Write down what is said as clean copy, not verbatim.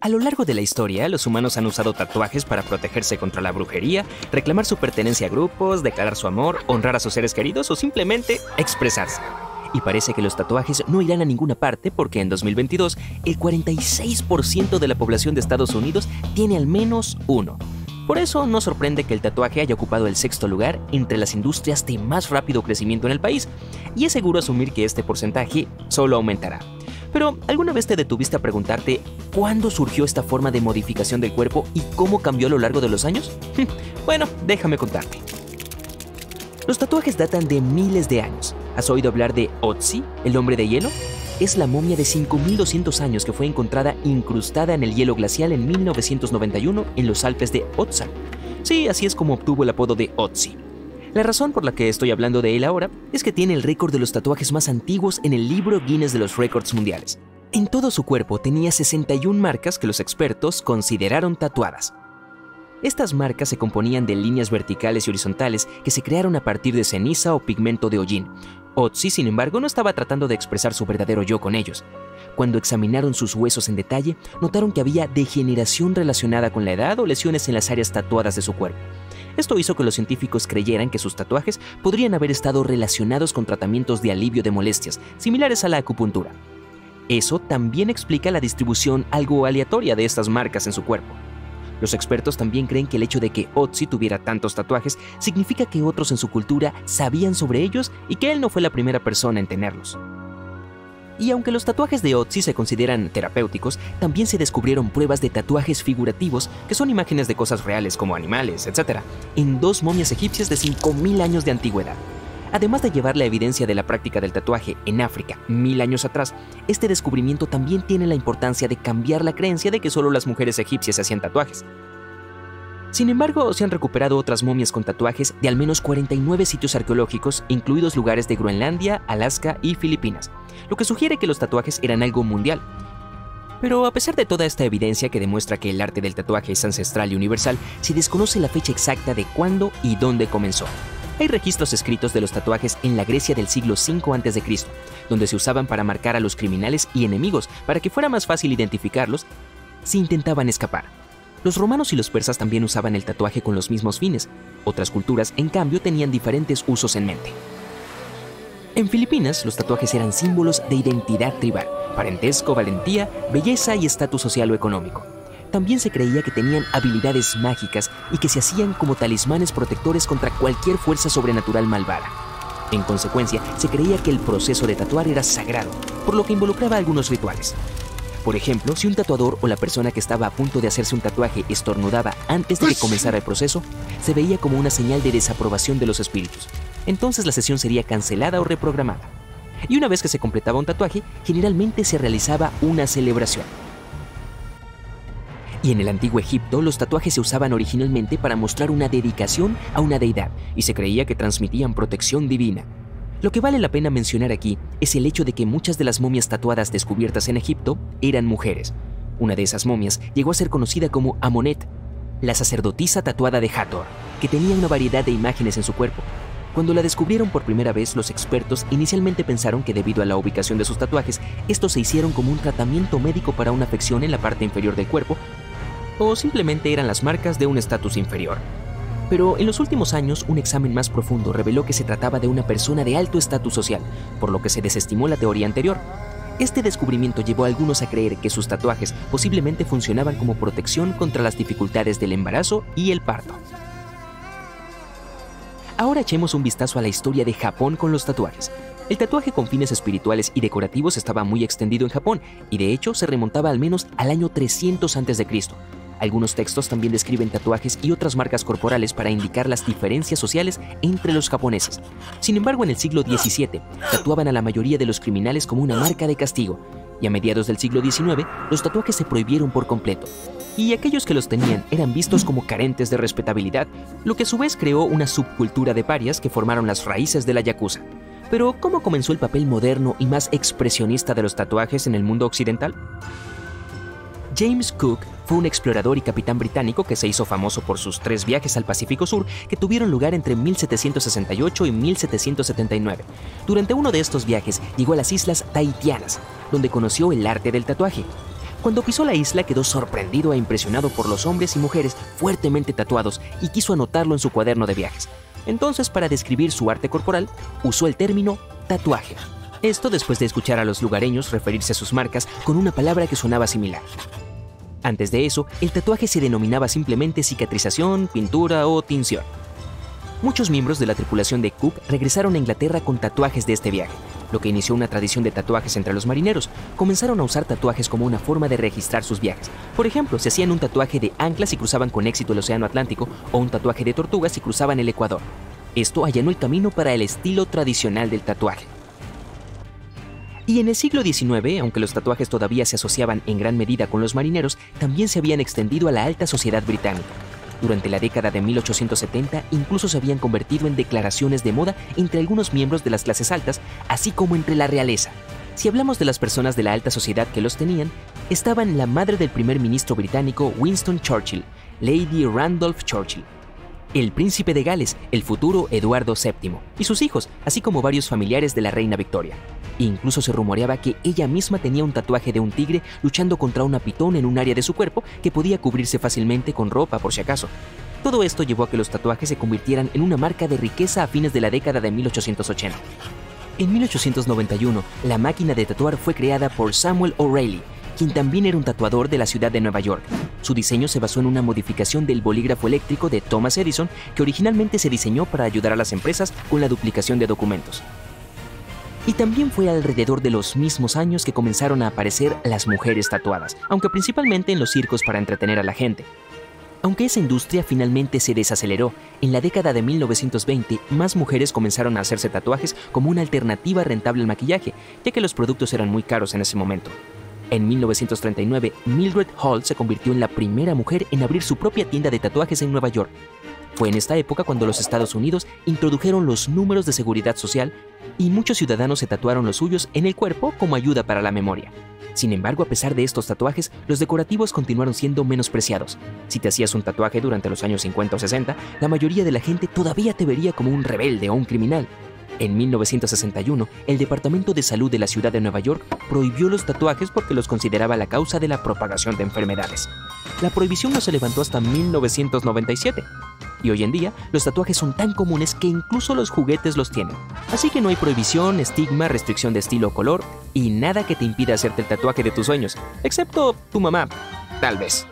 A lo largo de la historia, los humanos han usado tatuajes para protegerse contra la brujería, reclamar su pertenencia a grupos, declarar su amor, honrar a sus seres queridos o simplemente expresarse. Y parece que los tatuajes no irán a ninguna parte porque en 2022 el 46% de la población de Estados Unidos tiene al menos uno. Por eso no sorprende que el tatuaje haya ocupado el sexto lugar entre las industrias de más rápido crecimiento en el país, y es seguro asumir que este porcentaje solo aumentará. Pero, ¿alguna vez te detuviste a preguntarte cuándo surgió esta forma de modificación del cuerpo y cómo cambió a lo largo de los años? Bueno, déjame contarte. Los tatuajes datan de miles de años. ¿Has oído hablar de Otzi, el hombre de hielo? Es la momia de 5200 años que fue encontrada incrustada en el hielo glacial en 1991 en los Alpes de Otza. Sí, así es como obtuvo el apodo de Otzi. La razón por la que estoy hablando de él ahora es que tiene el récord de los tatuajes más antiguos en el libro Guinness de los récords mundiales. En todo su cuerpo tenía 61 marcas que los expertos consideraron tatuadas. Estas marcas se componían de líneas verticales y horizontales que se crearon a partir de ceniza o pigmento de hollín. Otzi, sin embargo, no estaba tratando de expresar su verdadero yo con ellos. Cuando examinaron sus huesos en detalle, notaron que había degeneración relacionada con la edad o lesiones en las áreas tatuadas de su cuerpo. Esto hizo que los científicos creyeran que sus tatuajes podrían haber estado relacionados con tratamientos de alivio de molestias, similares a la acupuntura. Eso también explica la distribución algo aleatoria de estas marcas en su cuerpo. Los expertos también creen que el hecho de que Otzi tuviera tantos tatuajes significa que otros en su cultura sabían sobre ellos y que él no fue la primera persona en tenerlos. Y aunque los tatuajes de Otzi se consideran terapéuticos, también se descubrieron pruebas de tatuajes figurativos, que son imágenes de cosas reales como animales, etc., en 2 momias egipcias de 5000 años de antigüedad. Además de llevar la evidencia de la práctica del tatuaje en África 1000 años atrás, este descubrimiento también tiene la importancia de cambiar la creencia de que solo las mujeres egipcias se hacían tatuajes. Sin embargo, se han recuperado otras momias con tatuajes de al menos 49 sitios arqueológicos, incluidos lugares de Groenlandia, Alaska y Filipinas, lo que sugiere que los tatuajes eran algo mundial. Pero a pesar de toda esta evidencia que demuestra que el arte del tatuaje es ancestral y universal, se desconoce la fecha exacta de cuándo y dónde comenzó. Hay registros escritos de los tatuajes en la Grecia del siglo V a.C., donde se usaban para marcar a los criminales y enemigos para que fuera más fácil identificarlos si intentaban escapar. Los romanos y los persas también usaban el tatuaje con los mismos fines. Otras culturas, en cambio, tenían diferentes usos en mente. En Filipinas, los tatuajes eran símbolos de identidad tribal, parentesco, valentía, belleza y estatus social o económico. También se creía que tenían habilidades mágicas y que se hacían como talismanes protectores contra cualquier fuerza sobrenatural malvada. En consecuencia, se creía que el proceso de tatuar era sagrado, por lo que involucraba algunos rituales. Por ejemplo, si un tatuador o la persona que estaba a punto de hacerse un tatuaje estornudaba antes de que comenzara el proceso, se veía como una señal de desaprobación de los espíritus. Entonces la sesión sería cancelada o reprogramada. Y una vez que se completaba un tatuaje, generalmente se realizaba una celebración. Y en el antiguo Egipto, los tatuajes se usaban originalmente para mostrar una dedicación a una deidad, y se creía que transmitían protección divina. Lo que vale la pena mencionar aquí es el hecho de que muchas de las momias tatuadas descubiertas en Egipto eran mujeres. Una de esas momias llegó a ser conocida como Amonet, la sacerdotisa tatuada de Hathor, que tenía una variedad de imágenes en su cuerpo. Cuando la descubrieron por primera vez, los expertos inicialmente pensaron que debido a la ubicación de sus tatuajes, estos se hicieron como un tratamiento médico para una afección en la parte inferior del cuerpo, o simplemente eran las marcas de un estatus inferior. Pero en los últimos años, un examen más profundo reveló que se trataba de una persona de alto estatus social, por lo que se desestimó la teoría anterior. Este descubrimiento llevó a algunos a creer que sus tatuajes posiblemente funcionaban como protección contra las dificultades del embarazo y el parto. Ahora echemos un vistazo a la historia de Japón con los tatuajes. El tatuaje con fines espirituales y decorativos estaba muy extendido en Japón, y de hecho se remontaba al menos al año 300 a.C. Algunos textos también describen tatuajes y otras marcas corporales para indicar las diferencias sociales entre los japoneses. Sin embargo, en el siglo XVII, tatuaban a la mayoría de los criminales como una marca de castigo, y a mediados del siglo XIX, los tatuajes se prohibieron por completo. Y aquellos que los tenían eran vistos como carentes de respetabilidad, lo que a su vez creó una subcultura de parias que formaron las raíces de la yakuza. Pero, ¿cómo comenzó el papel moderno y más expresionista de los tatuajes en el mundo occidental? James Cook fue un explorador y capitán británico que se hizo famoso por sus 3 viajes al Pacífico Sur que tuvieron lugar entre 1768 y 1779. Durante uno de estos viajes llegó a las islas Tahitianas, donde conoció el arte del tatuaje. Cuando pisó la isla quedó sorprendido e impresionado por los hombres y mujeres fuertemente tatuados y quiso anotarlo en su cuaderno de viajes. Entonces, para describir su arte corporal, usó el término tatuaje. Esto después de escuchar a los lugareños referirse a sus marcas con una palabra que sonaba similar. Antes de eso, el tatuaje se denominaba simplemente cicatrización, pintura o tinción. Muchos miembros de la tripulación de Cook regresaron a Inglaterra con tatuajes de este viaje, lo que inició una tradición de tatuajes entre los marineros. Comenzaron a usar tatuajes como una forma de registrar sus viajes. Por ejemplo, se hacían un tatuaje de ancla si cruzaban con éxito el Océano Atlántico o un tatuaje de tortuga si cruzaban el Ecuador. Esto allanó el camino para el estilo tradicional del tatuaje. Y en el siglo XIX, aunque los tatuajes todavía se asociaban en gran medida con los marineros, también se habían extendido a la alta sociedad británica. Durante la década de 1870 incluso se habían convertido en declaraciones de moda entre algunos miembros de las clases altas, así como entre la realeza. Si hablamos de las personas de la alta sociedad que los tenían, estaban la madre del primer ministro británico Winston Churchill, Lady Randolph Churchill, el príncipe de Gales, el futuro Eduardo VII, y sus hijos, así como varios familiares de la reina Victoria. Incluso se rumoreaba que ella misma tenía un tatuaje de un tigre luchando contra una pitón en un área de su cuerpo que podía cubrirse fácilmente con ropa por si acaso. Todo esto llevó a que los tatuajes se convirtieran en una marca de riqueza a fines de la década de 1880. En 1891, la máquina de tatuar fue creada por Samuel O'Reilly, quien también era un tatuador de la ciudad de Nueva York. Su diseño se basó en una modificación del bolígrafo eléctrico de Thomas Edison, que originalmente se diseñó para ayudar a las empresas con la duplicación de documentos. Y también fue alrededor de los mismos años que comenzaron a aparecer las mujeres tatuadas, aunque principalmente en los circos para entretener a la gente. Aunque esa industria finalmente se desaceleró, en la década de 1920 más mujeres comenzaron a hacerse tatuajes como una alternativa rentable al maquillaje, ya que los productos eran muy caros en ese momento. En 1939, Mildred Hall se convirtió en la primera mujer en abrir su propia tienda de tatuajes en Nueva York. Fue en esta época cuando los Estados Unidos introdujeron los números de seguridad social y muchos ciudadanos se tatuaron los suyos en el cuerpo como ayuda para la memoria. Sin embargo, a pesar de estos tatuajes, los decorativos continuaron siendo menospreciados. Si te hacías un tatuaje durante los años 50 o 60, la mayoría de la gente todavía te vería como un rebelde o un criminal. En 1961, el Departamento de Salud de la ciudad de Nueva York prohibió los tatuajes porque los consideraba la causa de la propagación de enfermedades. La prohibición no se levantó hasta 1997. Y hoy en día, los tatuajes son tan comunes que incluso los juguetes los tienen. Así que no hay prohibición, estigma, restricción de estilo o color, y nada que te impida hacerte el tatuaje de tus sueños, excepto tu mamá, tal vez.